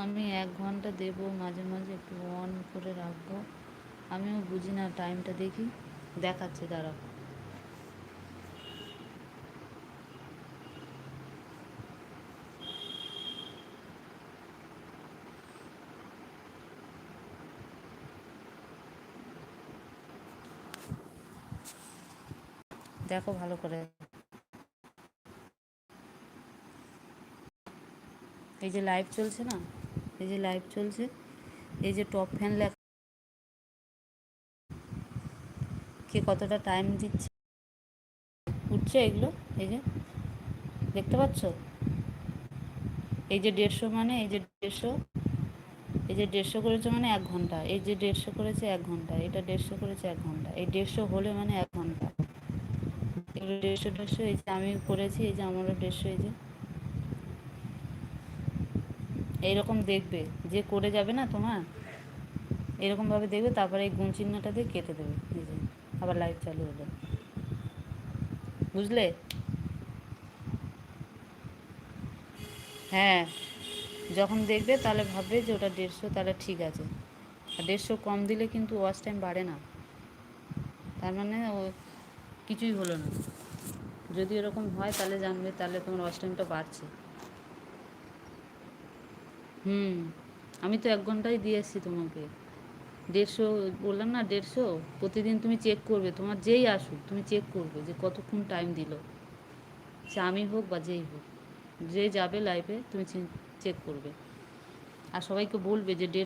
আমি 1 ঘন্টা দেবো, মাঝে মাঝে একটু অন করে রাখবো। আমিও বুঝি না, টাইমটা দেখি, দেখাচ্ছে দাঁড়াও। দেখো ভালো করে, এই যে লাইভ চলছে না, এই যে লাইভ চলছে, এই যে টপ ফ্যান লেখা, কে কতটা টাইম দিচ্ছে, উঠছে এগুলো, এই যে দেখতে পাচ্ছ, এই যে 150 মানে, এই যে 150, এই যে 150 করেছে মানে 1 ঘন্টা, এই যে 150 করেছে 1 ঘন্টা, এটা 150 করেছে 1 ঘন্টা, এই 150 হলে মানে 1 ঘন্টা, এগুলো 150 এই যে আমি করেছি, এই যে আমারও 150, এই যে এইরকম দেখবে, যে করে যাবে না তোমার, এরকমভাবে দেখবে, তারপরে এই গুণ চিহ্নটা দিয়ে কেটে দেবে, এই যে আবার লাইভ চালু হলো, বুঝলে? হ্যাঁ, যখন দেখবে তাহলে ভাববে যে ওটা 150, তাহলে ঠিক আছে। আর 150 কম দিলে কিন্তু ওয়াচ টাইম বাড়ে না, তার মানে ও কিছুই হলো না। যদি এরকম হয় তাহলে জানবে, তাহলে তোমার ওয়াচ টাইমটা বাড়ছে। হুম, আমি তো 1 ঘন্টাই দিয়ে এসেছি তোমাকে। 150 বললাম না, 150 প্রতিদিন তুমি চেক করবে, তোমার যেই আসুক তুমি চেক করবে যে কতক্ষণ টাইম দিল, সে আমি হোক বা যেই হোক, যে যাবে লাইভে তুমি চেক করবে, আর সবাইকে বলবে যে